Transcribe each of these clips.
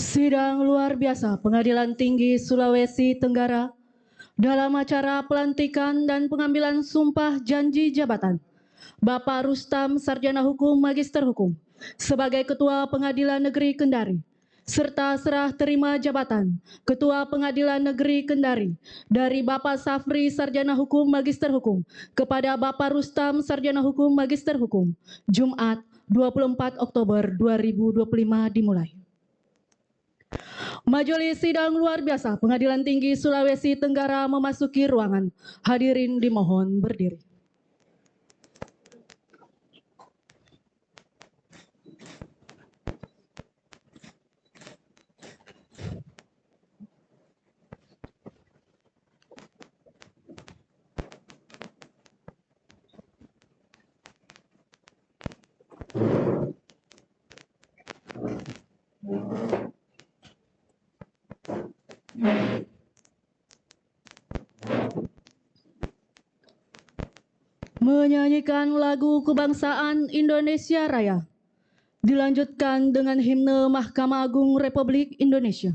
Sidang luar biasa Pengadilan Tinggi Sulawesi Tenggara dalam acara pelantikan dan pengambilan sumpah janji jabatan Bapak Rustam Sarjana Hukum Magister Hukum sebagai Ketua Pengadilan Negeri Kendari serta serah terima jabatan Ketua Pengadilan Negeri Kendari dari Bapak Safri Sarjana Hukum Magister Hukum kepada Bapak Rustam Sarjana Hukum Magister Hukum Jumat 24 Oktober 2025 dimulai. Majelis sidang luar biasa Pengadilan Tinggi Sulawesi Tenggara memasuki ruangan. Hadirin dimohon berdiri. Menyanyikan lagu kebangsaan Indonesia Raya. Dilanjutkan dengan himne Mahkamah Agung Republik Indonesia.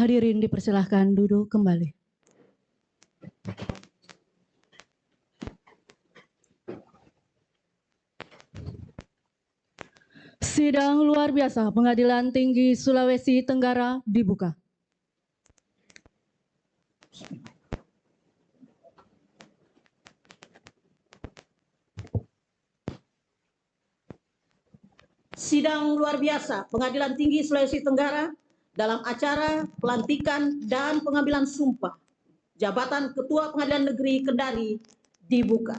Hadirin dipersilahkan duduk kembali. Sidang luar biasa Pengadilan Tinggi Sulawesi Tenggara dibuka. Sidang luar biasa Pengadilan Tinggi Sulawesi Tenggara dalam acara pelantikan dan pengambilan sumpah jabatan Ketua Pengadilan Negeri Kendari dibuka.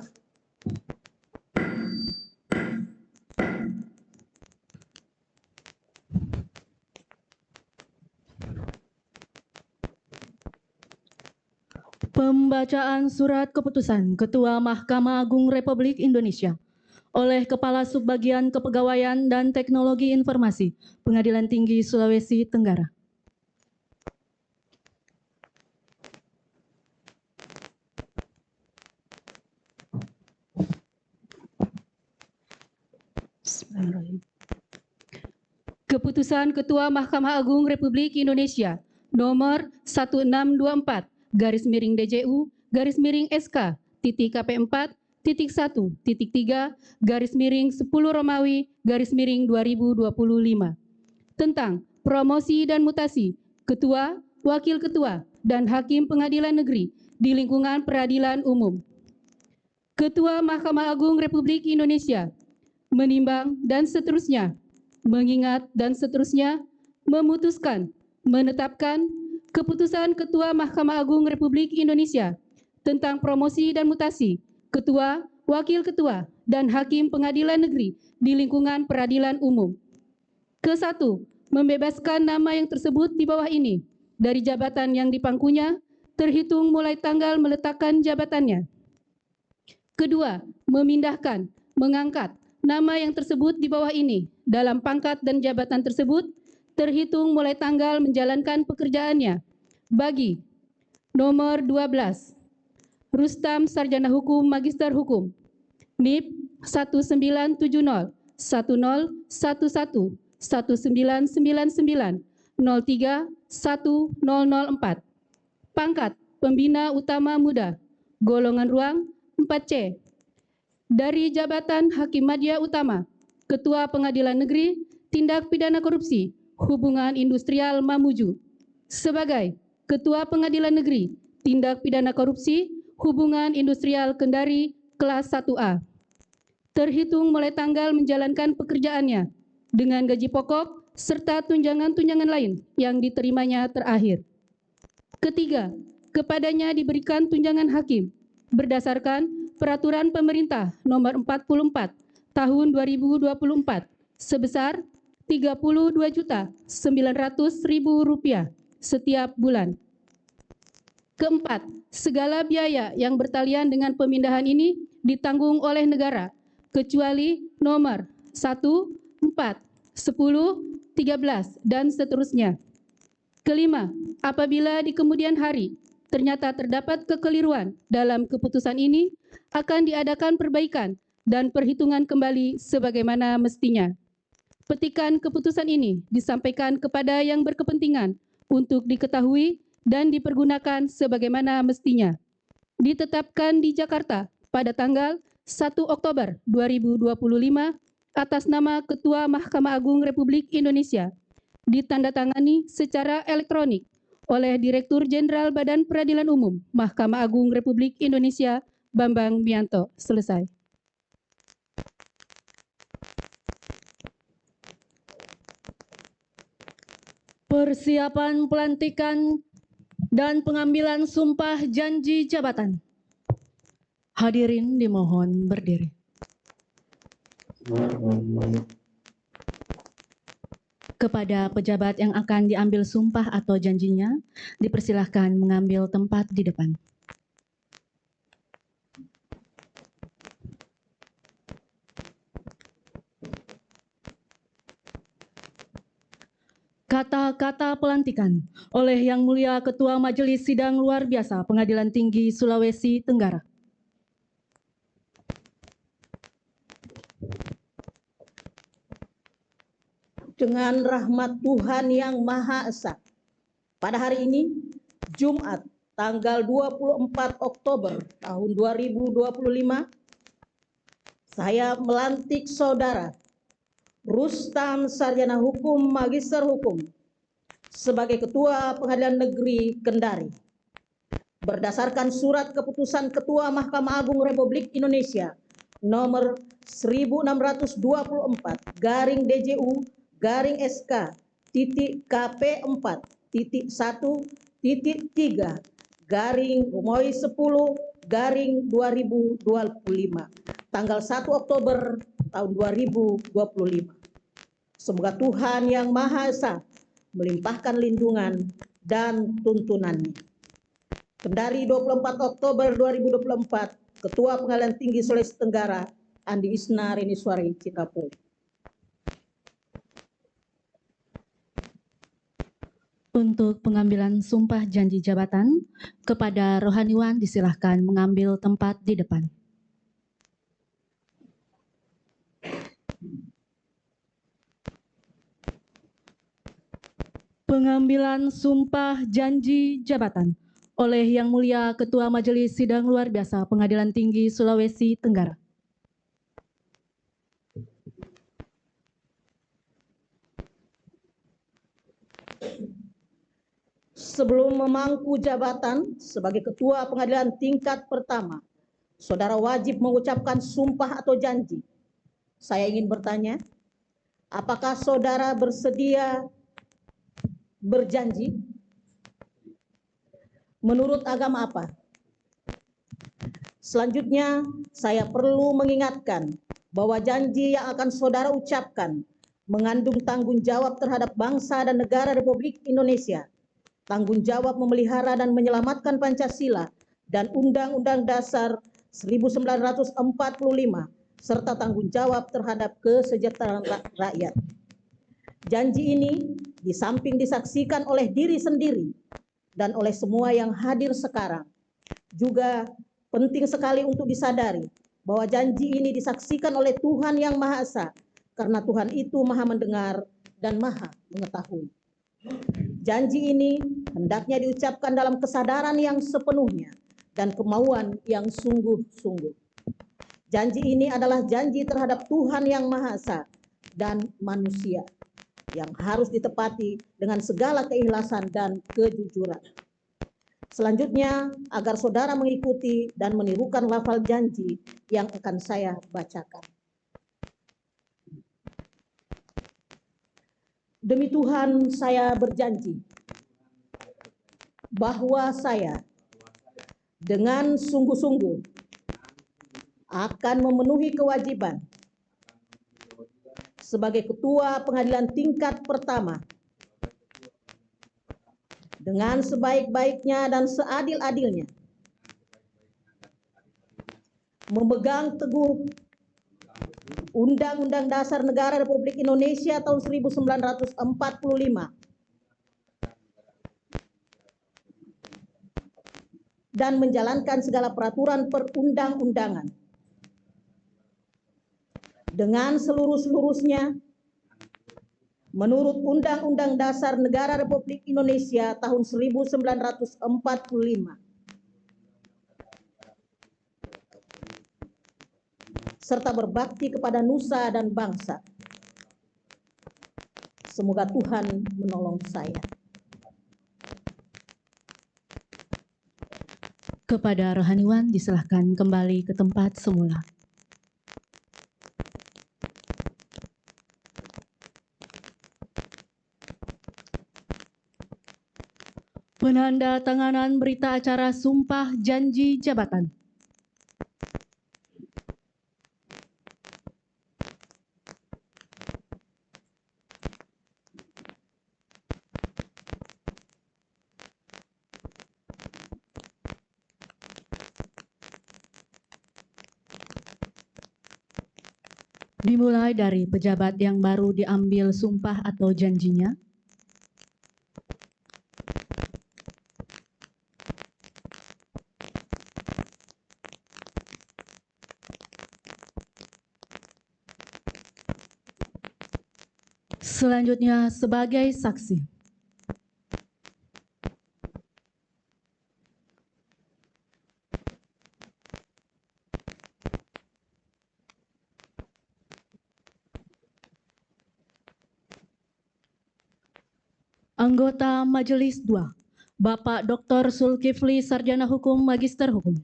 Pembacaan surat keputusan Ketua Mahkamah Agung Republik Indonesia oleh Kepala Subbagian Kepegawaian dan Teknologi Informasi Pengadilan Tinggi Sulawesi Tenggara. Keputusan Ketua Mahkamah Agung Republik Indonesia nomor 1624-DJU-SK-1.3/10 tentang promosi dan mutasi Ketua, Wakil Ketua, dan Hakim Pengadilan Negeri di lingkungan peradilan umum. Ketua Mahkamah Agung Republik Indonesia menimbang dan seterusnya, mengingat dan seterusnya, memutuskan, menetapkan keputusan Ketua Mahkamah Agung Republik Indonesia tentang promosi dan mutasi Ketua, Wakil Ketua, dan Hakim Pengadilan Negeri di lingkungan peradilan umum. Ke-1, membebaskan nama yang tersebut di bawah ini dari jabatan yang dipangkunya terhitung mulai tanggal meletakkan jabatannya. Kedua, memindahkan, mengangkat nama yang tersebut di bawah ini dalam pangkat dan jabatan tersebut terhitung mulai tanggal menjalankan pekerjaannya bagi nomor 12, Rustam Sarjana Hukum Magister Hukum, NIP 1970 1011 1999 03 1004, pangkat Pembina Utama Muda, golongan ruang 4C, dari jabatan Hakim Madya Utama, Ketua Pengadilan Negeri Tindak Pidana Korupsi, Hubungan Industrial Mamuju, sebagai Ketua Pengadilan Negeri Tindak Pidana Korupsi, Hubungan Industrial Kendari kelas 1A, terhitung mulai tanggal menjalankan pekerjaannya dengan gaji pokok serta tunjangan-tunjangan lain yang diterimanya terakhir. Ketiga, kepadanya diberikan tunjangan hakim berdasarkan Peraturan Pemerintah Nomor 44 Tahun 2024 sebesar Rp32.900.000 setiap bulan. Keempat, segala biaya yang bertalian dengan pemindahan ini ditanggung oleh negara, kecuali nomor 1, 4, 10, 13, dan seterusnya. Kelima, apabila di kemudian hari ternyata terdapat kekeliruan dalam keputusan ini, akan diadakan perbaikan dan perhitungan kembali sebagaimana mestinya. Petikan keputusan ini disampaikan kepada yang berkepentingan untuk diketahui dan dipergunakan sebagaimana mestinya. Ditetapkan di Jakarta pada tanggal 1 Oktober 2025 atas nama Ketua Mahkamah Agung Republik Indonesia, ditandatangani secara elektronik oleh Direktur Jenderal Badan Peradilan Umum Mahkamah Agung Republik Indonesia Bambang Mianto. Selesai. Persiapan pelantikan dan pengambilan sumpah janji jabatan. Hadirin dimohon berdiri. Kepada pejabat yang akan diambil sumpah atau janjinya, dipersilahkan mengambil tempat di depan. Kata-kata pelantikan oleh Yang Mulia Ketua Majelis Sidang Luar Biasa Pengadilan Tinggi Sulawesi Tenggara. Dengan rahmat Tuhan Yang Maha Esa, Pada hari ini, Jumat, tanggal 24 Oktober tahun 2025, saya melantik Saudara Rustam Sarjana Hukum Magister Hukum sebagai Ketua Pengadilan Negeri Kendari. Berdasarkan surat keputusan Ketua Mahkamah Agung Republik Indonesia nomor 1624-DJU-KP4.3/10/2025 tanggal 1 Oktober tahun 2025. Semoga Tuhan Yang Maha Esa melimpahkan lindungan dan tuntunannya. Kendari 24 Oktober 2024, Ketua Pengadilan Tinggi Sulawesi Tenggara, Andi Isna Reniswari Cikapul. Untuk pengambilan sumpah janji jabatan, kepada rohaniwan disilahkan mengambil tempat di depan. Pengambilan sumpah janji jabatan oleh Yang Mulia Ketua Majelis Sidang Luar Biasa Pengadilan Tinggi Sulawesi Tenggara. Sebelum memangku jabatan sebagai Ketua Pengadilan tingkat pertama, Saudara wajib mengucapkan sumpah atau janji. Saya ingin bertanya, apakah Saudara bersedia berjanji? Menurut agama apa? Selanjutnya, saya perlu mengingatkan bahwa janji yang akan Saudara ucapkan mengandung tanggung jawab terhadap bangsa dan negara Republik Indonesia, tanggung jawab memelihara dan menyelamatkan Pancasila dan Undang-Undang Dasar 1945, serta tanggung jawab terhadap kesejahteraan rakyat. Janji ini di samping disaksikan oleh diri sendiri dan oleh semua yang hadir sekarang, juga penting sekali untuk disadari bahwa janji ini disaksikan oleh Tuhan Yang Maha Esa, karena Tuhan itu Maha Mendengar dan Maha Mengetahui. Janji ini hendaknya diucapkan dalam kesadaran yang sepenuhnya dan kemauan yang sungguh-sungguh. Janji ini adalah janji terhadap Tuhan Yang Maha Esa dan manusia yang harus ditepati dengan segala keikhlasan dan kejujuran. Selanjutnya, agar Saudara mengikuti dan menirukan lafal janji yang akan saya bacakan. Demi Tuhan, saya berjanji bahwa saya dengan sungguh-sungguh akan memenuhi kewajiban sebagai Ketua Pengadilan tingkat pertama dengan sebaik-baiknya dan seadil-adilnya, memegang teguh Undang-Undang Dasar Negara Republik Indonesia tahun 1945 dan menjalankan segala peraturan perundang-undangan dengan seluruh-seluruhnya menurut Undang-Undang Dasar Negara Republik Indonesia tahun 1945, serta berbakti kepada nusa dan bangsa. Semoga Tuhan menolong saya. Kepada rohaniwan disilahkan kembali ke tempat semula. Penandatanganan berita acara sumpah janji jabatan. Dimulai dari pejabat yang baru diambil sumpah atau janjinya. Selanjutnya sebagai saksi. Anggota Majelis 2, Bapak Dr. Zulkifli Sarjana Hukum, Magister Hukum.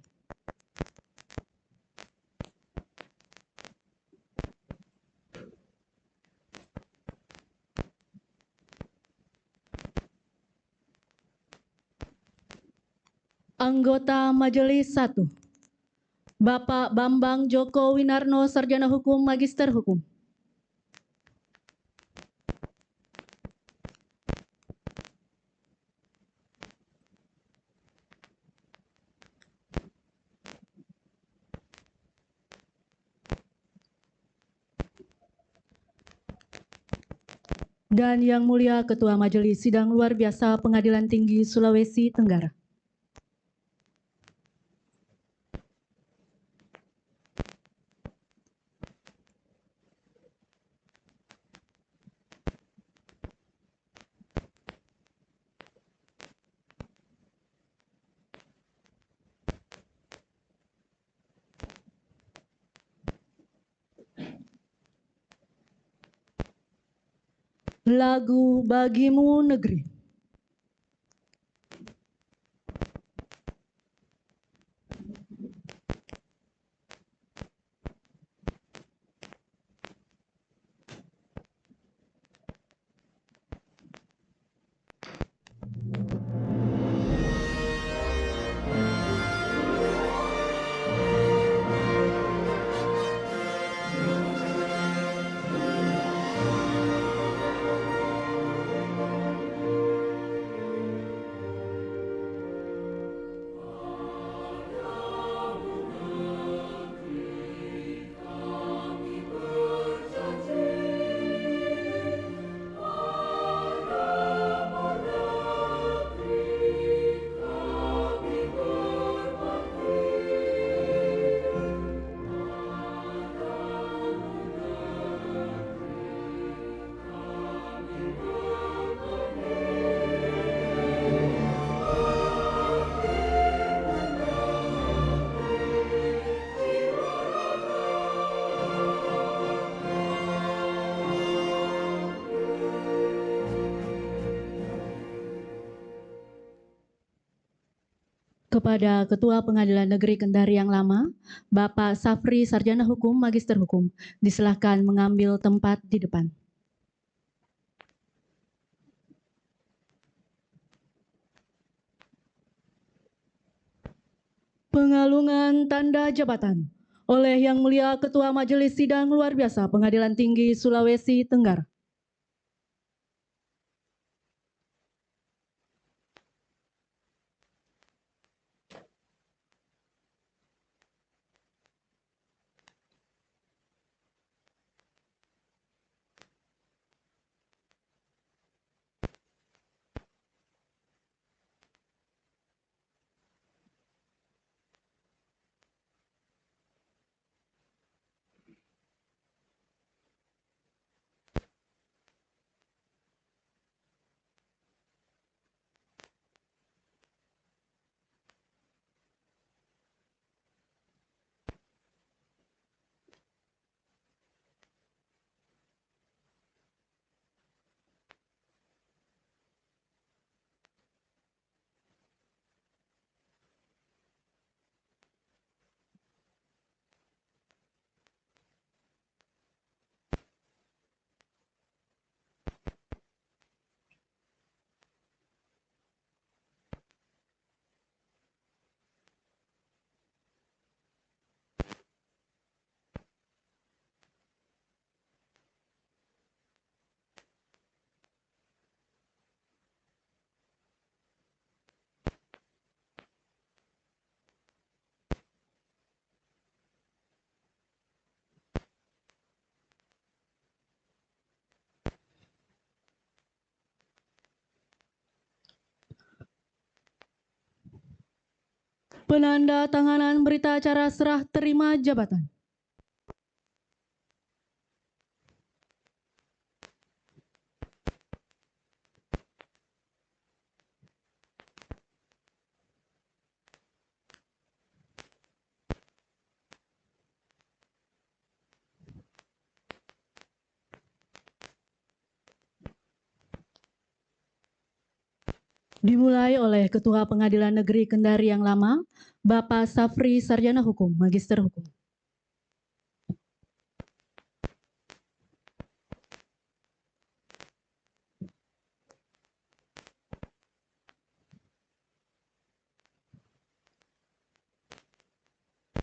Anggota Majelis 1, Bapak Bambang Joko Winarno, Sarjana Hukum, Magister Hukum. Dan yang mulia Ketua Majelis Sidang Luar Biasa Pengadilan Tinggi Sulawesi Tenggara. Lagu Bagimu Negeri. Kepada Ketua Pengadilan Negeri Kendari yang lama, Bapak Safri Sarjana Hukum, Magister Hukum, disilahkan mengambil tempat di depan. Pengalungan tanda jabatan oleh Yang Mulia Ketua Majelis Sidang Luar Biasa Pengadilan Tinggi Sulawesi Tenggara. Penanda tanganan berita acara serah terima jabatan. Dimulai oleh Ketua Pengadilan Negeri Kendari yang lama, Bapak Safri Sarjana Hukum, Magister Hukum.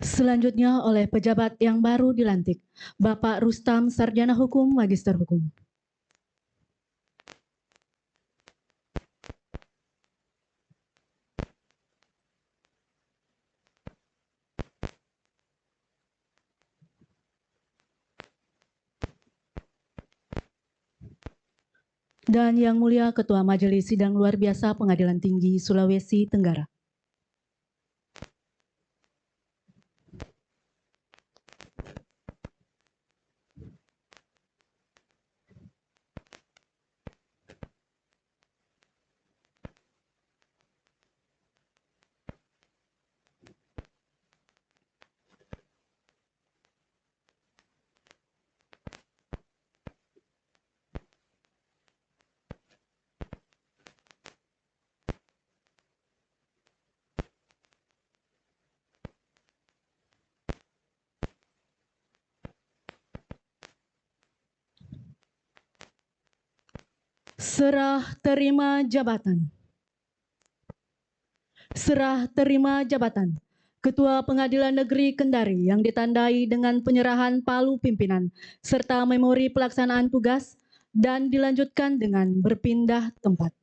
Selanjutnya oleh pejabat yang baru dilantik, Bapak Rustam Sarjana Hukum, Magister Hukum. Dan yang mulia Ketua Majelis Sidang Luar Biasa Pengadilan Tinggi Sulawesi Tenggara. Serah terima jabatan. Serah terima jabatan Ketua Pengadilan Negeri Kendari yang ditandai dengan penyerahan palu pimpinan serta memori pelaksanaan tugas dan dilanjutkan dengan berpindah tempat.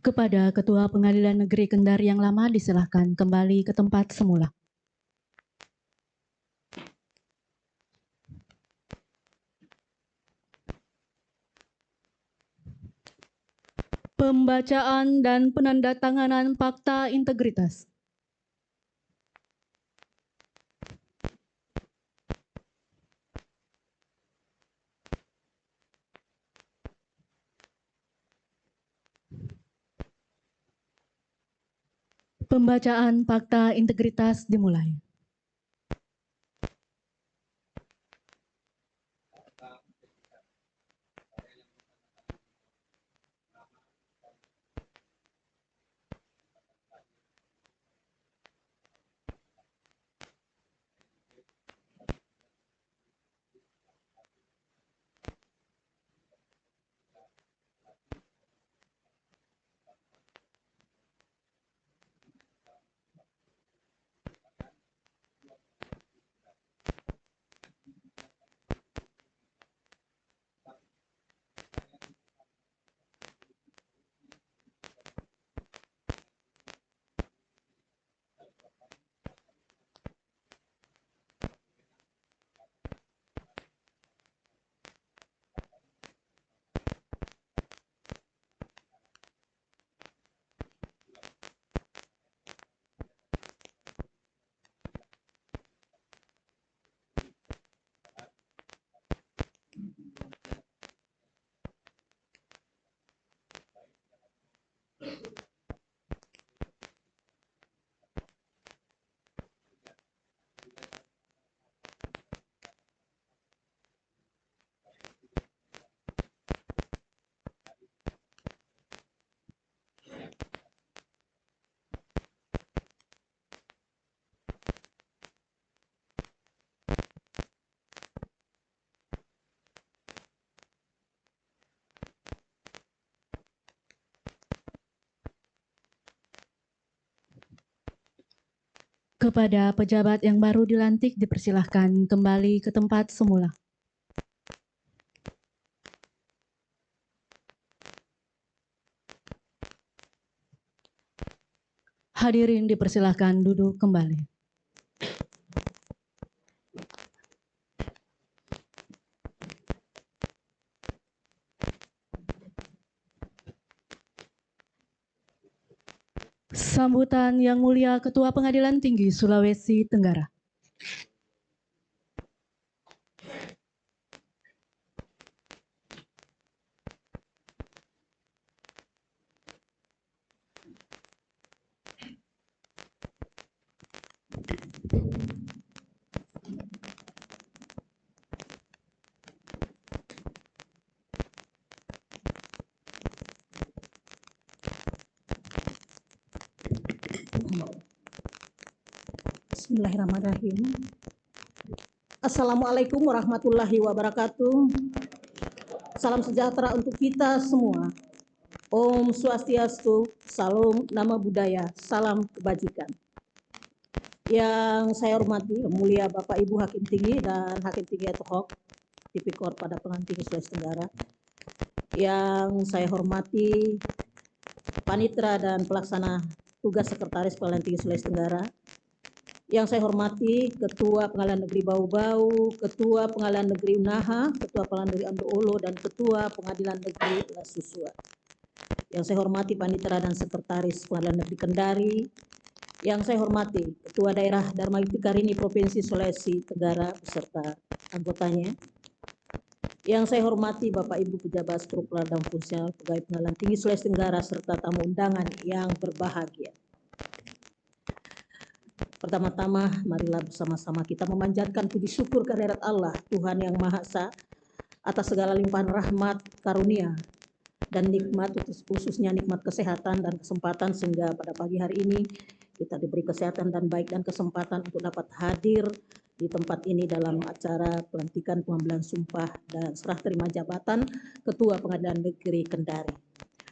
Kepada Ketua Pengadilan Negeri Kendari yang lama disilahkan kembali ke tempat semula. Pembacaan dan penandatanganan fakta integritas. Pembacaan fakta integritas dimulai. Kepada pejabat yang baru dilantik dipersilahkan kembali ke tempat semula. Hadirin dipersilahkan duduk kembali. Sambutan Yang Mulia Ketua Pengadilan Tinggi Sulawesi Tenggara. Bismillahirrahmanirrahim. Assalamualaikum warahmatullahi wabarakatuh. Salam sejahtera untuk kita semua. Om Swastiastu, Salam Nama Budaya, Salam Kebajikan. Yang saya hormati, Yang Mulia Bapak Ibu Hakim Tinggi dan Hakim Tinggi ad hoc Tipikor pada Pengadilan Tinggi Sulawesi Tenggara. Yang saya hormati Panitra dan Pelaksana Tugas Sekretaris Pengadilan Tinggi Sulawesi Tenggara. Yang saya hormati Ketua Pengadilan Negeri Bau-Bau, Ketua Pengadilan Negeri Unaha, Ketua Pengadilan Negeri Ando-Olo, dan Ketua Pengadilan Negeri Lasusua. Yang saya hormati Panitera dan Sekretaris Pengadilan Negeri Kendari. Yang saya hormati Ketua Daerah Dharma Yukti Karini Provinsi Sulawesi Tenggara beserta anggotanya. Yang saya hormati Bapak Ibu pejabat struktural dan fungsional Pegawai Pengadilan Tinggi Sulawesi Tenggara serta tamu undangan yang berbahagia. Pertama-tama, marilah bersama-sama kita memanjatkan puji syukur kehadirat Allah, Tuhan yang Maha Esa, atas segala limpahan rahmat, karunia, dan nikmat, khususnya nikmat kesehatan dan kesempatan, sehingga pada pagi hari ini kita diberi kesehatan dan baik dan kesempatan untuk dapat hadir di tempat ini dalam acara pelantikan pengambilan sumpah dan serah terima jabatan Ketua Pengadilan Negeri Kendari.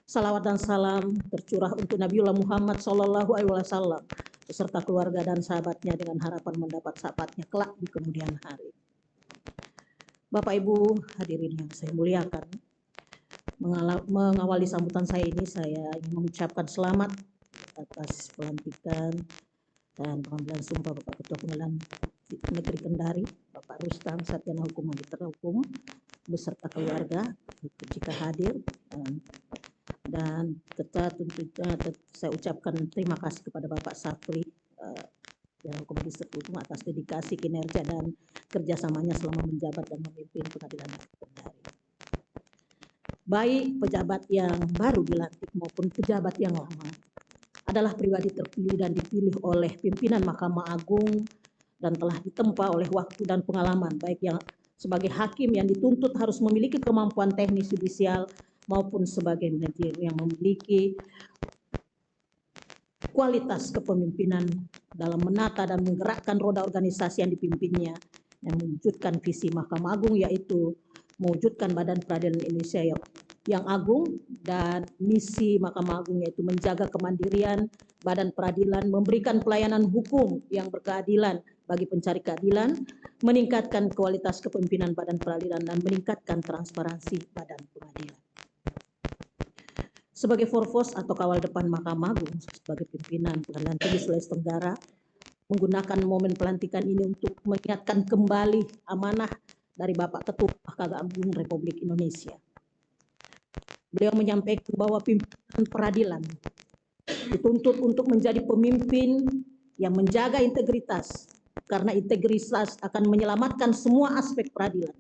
Salawat dan salam tercurah untuk Nabiullah Muhammad SAW beserta keluarga dan sahabatnya dengan harapan mendapat syafaatnya kelak di kemudian hari. Bapak Ibu hadirin yang saya muliakan, mengawali sambutan saya ini, saya ingin mengucapkan selamat atas pelantikan dan pengambilan sumpah Bapak Ketua Pengadilan Negeri Kendari, Bapak Rustam Sarjana Hukum Magister Hukum beserta keluarga jika hadir, dan tentunya saya ucapkan terima kasih kepada Bapak Safri yang Hukum Magister Hukum atas dedikasi, kinerja, dan kerjasamanya selama menjabat dan memimpin Pengadilan Negeri Kendari. Baik pejabat yang baru dilantik maupun pejabat yang lama adalah pribadi terpilih dan dipilih oleh pimpinan Mahkamah Agung dan telah ditempa oleh waktu dan pengalaman, baik yang sebagai hakim yang dituntut harus memiliki kemampuan teknis judisial maupun sebagai manajer yang memiliki kualitas kepemimpinan dalam menata dan menggerakkan roda organisasi yang dipimpinnya, yang mewujudkan visi Mahkamah Agung, yaitu mewujudkan Badan Peradilan Indonesia yang agung, dan misi Mahkamah Agung yaitu menjaga kemandirian Badan Peradilan, memberikan pelayanan hukum yang berkeadilan bagi pencari keadilan, meningkatkan kualitas kepemimpinan Badan Peradilan, dan meningkatkan transparansi Badan Peradilan. Sebagai forpos atau kawal depan Mahkamah Agung, sebagai pimpinan Pengadilan Tinggi Sulawesi Tenggara, menggunakan momen pelantikan ini untuk mengingatkan kembali amanah dari Bapak Ketua Mahkamah Agung Republik Indonesia. Beliau menyampaikan bahwa pimpinan peradilan dituntut untuk menjadi pemimpin yang menjaga integritas, karena integritas akan menyelamatkan semua aspek peradilan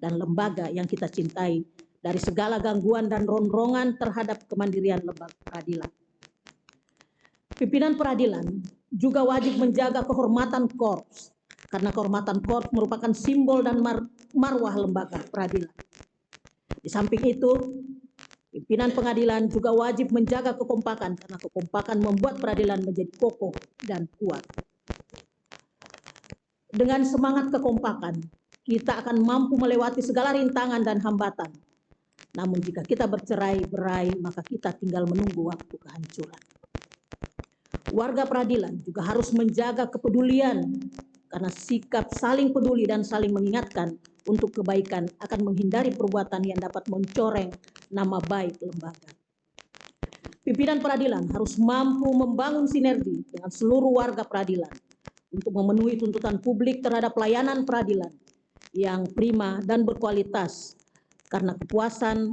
dan lembaga yang kita cintai dari segala gangguan dan ronrongan terhadap kemandirian lembaga peradilan. Pimpinan peradilan juga wajib menjaga kehormatan korps, karena kehormatan korps merupakan simbol dan marwah lembaga peradilan. Di samping itu, pimpinan pengadilan juga wajib menjaga kekompakan, karena kekompakan membuat peradilan menjadi kokoh dan kuat. Dengan semangat kekompakan, kita akan mampu melewati segala rintangan dan hambatan. Namun jika kita bercerai-berai, maka kita tinggal menunggu waktu kehancuran. Warga peradilan juga harus menjaga kepedulian, karena sikap saling peduli dan saling mengingatkan untuk kebaikan akan menghindari perbuatan yang dapat mencoreng nama baik lembaga. Pimpinan peradilan harus mampu membangun sinergi dengan seluruh warga peradilan untuk memenuhi tuntutan publik terhadap pelayanan peradilan yang prima dan berkualitas, karena kepuasan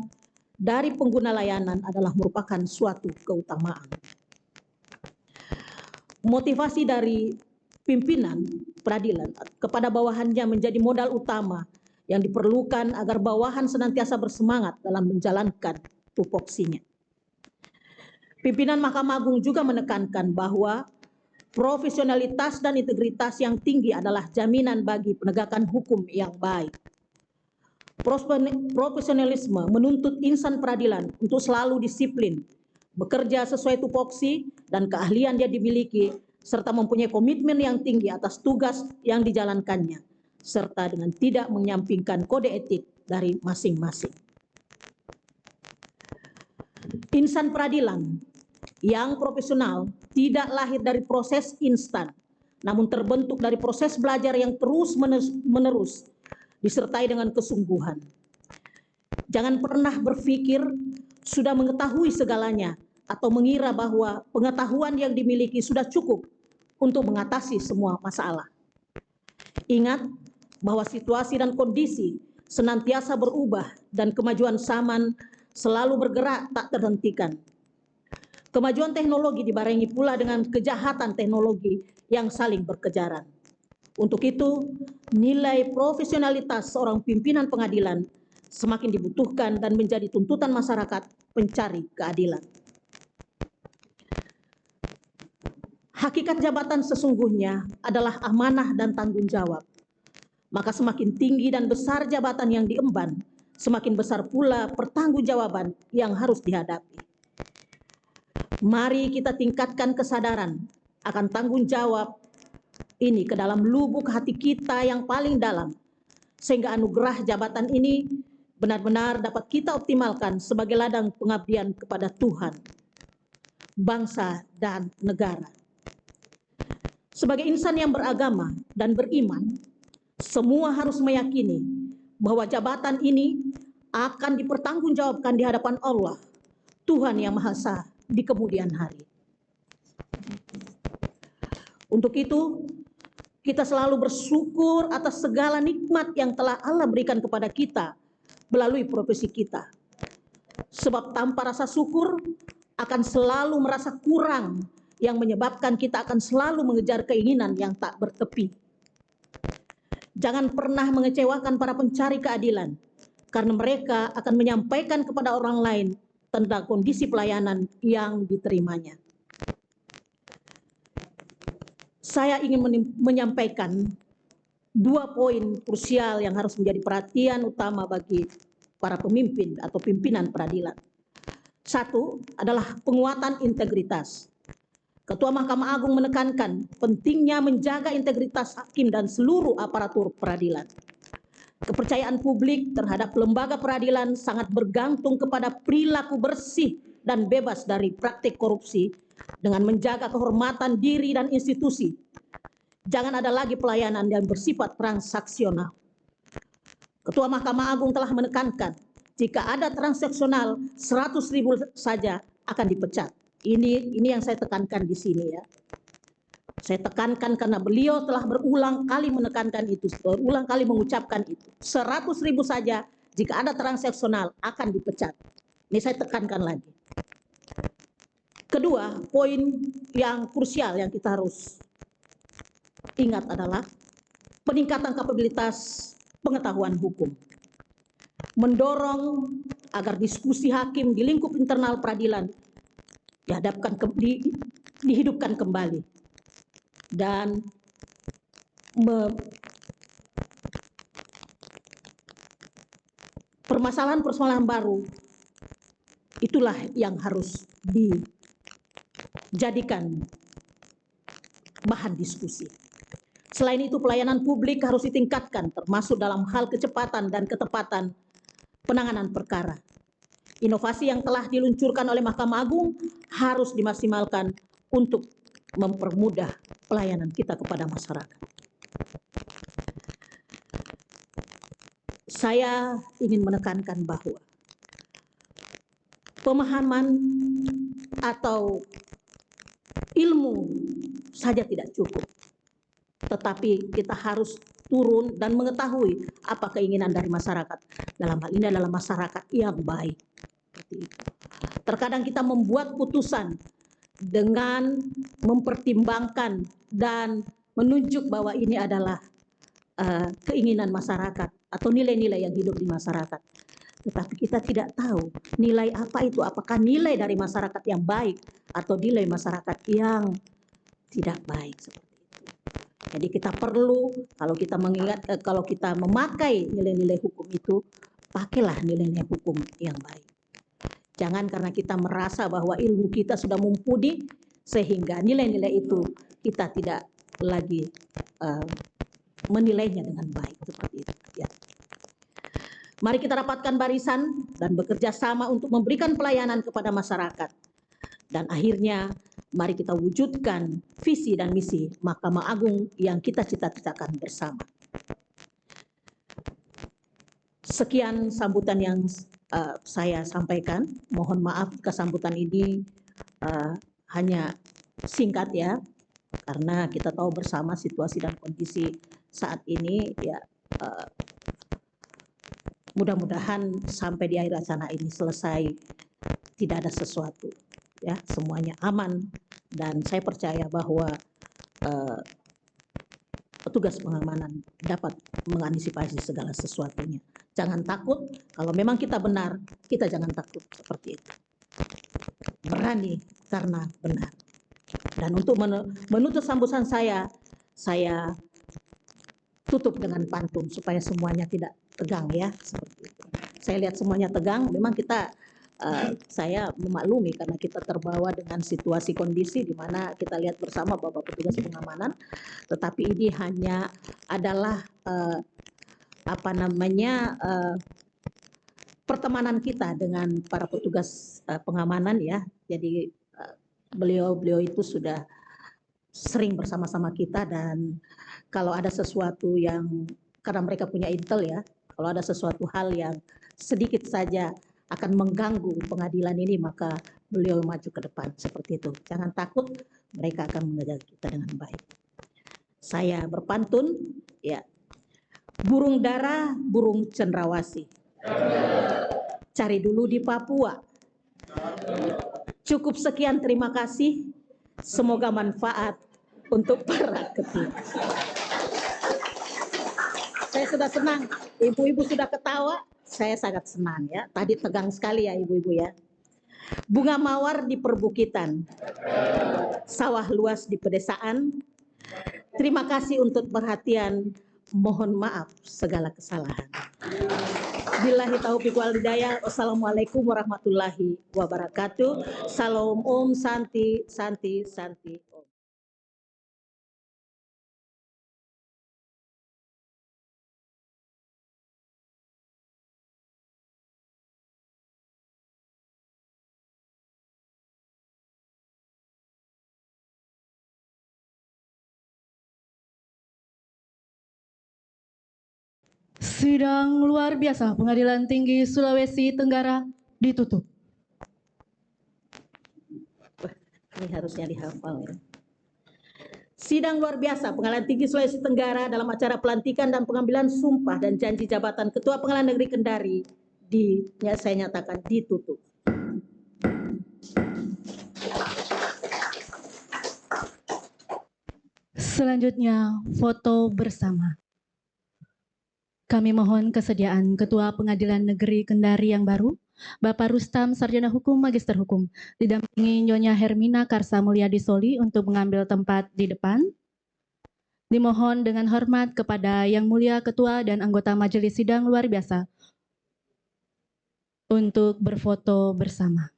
dari pengguna layanan adalah merupakan suatu keutamaan. Motivasi dari pimpinan peradilan kepada bawahannya menjadi modal utama yang diperlukan agar bawahan senantiasa bersemangat dalam menjalankan tupoksinya. Pimpinan Mahkamah Agung juga menekankan bahwa profesionalitas dan integritas yang tinggi adalah jaminan bagi penegakan hukum yang baik. Profesionalisme menuntut insan peradilan untuk selalu disiplin, bekerja sesuai tupoksi dan keahlian yang dimiliki, serta mempunyai komitmen yang tinggi atas tugas yang dijalankannya, serta dengan tidak menyampingkan kode etik dari masing-masing. Insan peradilan yang profesional tidak lahir dari proses instan, namun terbentuk dari proses belajar yang terus-menerus, disertai dengan kesungguhan. Jangan pernah berpikir sudah mengetahui segalanya atau mengira bahwa pengetahuan yang dimiliki sudah cukup untuk mengatasi semua masalah. Ingat bahwa situasi dan kondisi senantiasa berubah dan kemajuan zaman selalu bergerak tak terhentikan. Kemajuan teknologi dibarengi pula dengan kejahatan teknologi yang saling berkejaran. Untuk itu, nilai profesionalitas seorang pimpinan pengadilan semakin dibutuhkan dan menjadi tuntutan masyarakat pencari keadilan. Hakikat jabatan sesungguhnya adalah amanah dan tanggung jawab. Maka semakin tinggi dan besar jabatan yang diemban, semakin besar pula pertanggungjawaban yang harus dihadapi. Mari kita tingkatkan kesadaran akan tanggung jawab ini ke dalam lubuk hati kita yang paling dalam, sehingga anugerah jabatan ini benar-benar dapat kita optimalkan sebagai ladang pengabdian kepada Tuhan, bangsa, dan negara. Sebagai insan yang beragama dan beriman, semua harus meyakini bahwa jabatan ini akan dipertanggungjawabkan di hadapan Allah, Tuhan yang Maha Esa, di kemudian hari. Untuk itu, kita selalu bersyukur atas segala nikmat yang telah Allah berikan kepada kita melalui profesi kita. Sebab tanpa rasa syukur akan selalu merasa kurang, yang menyebabkan kita akan selalu mengejar keinginan yang tak bertepi. Jangan pernah mengecewakan para pencari keadilan, karena mereka akan menyampaikan kepada orang lain tentang kondisi pelayanan yang diterimanya. Saya ingin menyampaikan 2 poin krusial yang harus menjadi perhatian utama bagi para pemimpin atau pimpinan peradilan. 1 adalah penguatan integritas. Ketua Mahkamah Agung menekankan pentingnya menjaga integritas hakim dan seluruh aparatur peradilan. Kepercayaan publik terhadap lembaga peradilan sangat bergantung kepada perilaku bersih dan bebas dari praktik korupsi dengan menjaga kehormatan diri dan institusi. Jangan ada lagi pelayanan yang bersifat transaksional. Ketua Mahkamah Agung telah menekankan jika ada transaksional 100.000 saja akan dipecat. Ini yang saya tekankan di sini ya. Saya tekankan karena beliau telah berulang kali menekankan itu, berulang kali mengucapkan itu. 100.000 saja jika ada transaksional akan dipecat. Ini saya tekankan lagi. Kedua, poin yang krusial yang kita harus ingat adalah peningkatan kapabilitas pengetahuan hukum. Mendorong agar diskusi hakim di lingkup internal peradilan dihidupkan kembali dan permasalahan-permasalahan baru itulah yang harus dijadikan bahan diskusi. Selain itu, pelayanan publik harus ditingkatkan termasuk dalam hal kecepatan dan ketepatan penanganan perkara. Inovasi yang telah diluncurkan oleh Mahkamah Agung harus dimaksimalkan untuk mempermudah pelayanan kita kepada masyarakat. Saya ingin menekankan bahwa pemahaman atau ilmu saja tidak cukup, tetapi kita harus turun dan mengetahui apa keinginan dari masyarakat. Dalam hal ini adalah masyarakat yang baik. Terkadang kita membuat putusan dengan mempertimbangkan dan menunjuk bahwa ini adalah keinginan masyarakat atau nilai-nilai yang hidup di masyarakat. Tetapi kita tidak tahu nilai apa itu, apakah nilai dari masyarakat yang baik atau nilai masyarakat yang tidak baik seperti itu. Jadi kita perlu kalau kita kalau kita memakai nilai-nilai hukum itu, pakailah nilai-nilai hukum yang baik. Jangan karena kita merasa bahwa ilmu kita sudah mumpuni sehingga nilai-nilai itu kita tidak lagi menilainya dengan baik seperti itu. Ya. Mari kita rapatkan barisan dan bekerja sama untuk memberikan pelayanan kepada masyarakat. Dan akhirnya mari kita wujudkan visi dan misi Mahkamah Agung yang kita cita-citakan bersama. Sekian sambutan yang saya sampaikan. Mohon maaf kesambutan ini hanya singkat ya, karena kita tahu bersama situasi dan kondisi saat ini ya. Mudah-mudahan sampai di akhir acara ini selesai, tidak ada sesuatu, ya semuanya aman dan saya percaya bahwa petugas pengamanan dapat mengantisipasi segala sesuatunya. Jangan takut, kalau memang kita benar, kita jangan takut seperti itu. Berani karena benar. Dan untuk menutup sambutan saya tutup dengan pantun supaya semuanya tidak tegang ya, seperti itu. Saya lihat semuanya tegang, memang saya memaklumi karena kita terbawa dengan situasi kondisi di mana kita lihat bersama Bapak petugas pengamanan, tetapi ini hanya adalah pertemanan kita dengan para petugas pengamanan ya. Jadi beliau itu sudah sering bersama-sama kita dan kalau ada sesuatu yang karena mereka punya intel ya, kalau ada sesuatu hal yang sedikit saja akan mengganggu pengadilan ini maka beliau maju ke depan seperti itu. Jangan takut, mereka akan menjaga kita dengan baik. Saya berpantun ya. Burung dara, burung cendrawasih. Cari dulu di Papua. Cukup sekian, terima kasih. Semoga manfaat untuk para ketiga. Saya sudah senang, ibu-ibu sudah ketawa, saya sangat senang ya. Tadi tegang sekali ya ibu-ibu ya. Bunga mawar di perbukitan, sawah luas di pedesaan. Terima kasih untuk perhatian, mohon maaf segala kesalahan. Billahi taufiq wal hidayah. Wassalamualaikum warahmatullahi wabarakatuh. Salam Om Santi Santi Santi Om. Sidang luar biasa Pengadilan Tinggi Sulawesi Tenggara ditutup. Ini harusnya dihafal ya. Sidang luar biasa Pengadilan Tinggi Sulawesi Tenggara dalam acara pelantikan dan pengambilan sumpah dan janji jabatan Ketua Pengadilan Negeri Kendari saya nyatakan ditutup. Selanjutnya foto bersama. Kami mohon kesediaan Ketua Pengadilan Negeri Kendari yang baru, Bapak Rustam Sarjana Hukum Magister Hukum, didampingi Nyonya Hermina Karsa Mulyadi Soli untuk mengambil tempat di depan. Dimohon dengan hormat kepada Yang Mulia Ketua dan anggota Majelis Sidang Luar Biasa untuk berfoto bersama.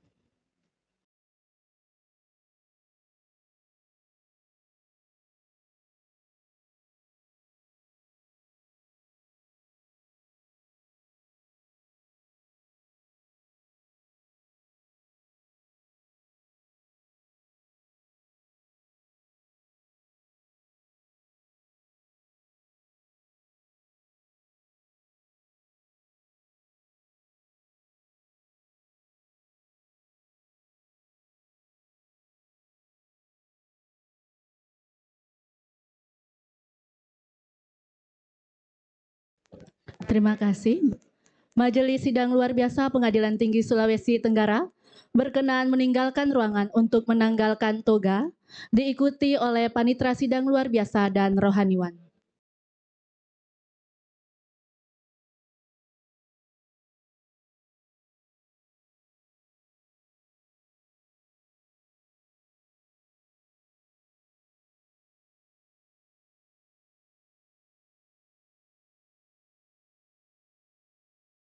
Terima kasih. Majelis Sidang Luar Biasa Pengadilan Tinggi Sulawesi Tenggara berkenan meninggalkan ruangan untuk menanggalkan toga, diikuti oleh Panitera Sidang Luar Biasa dan Rohaniwan.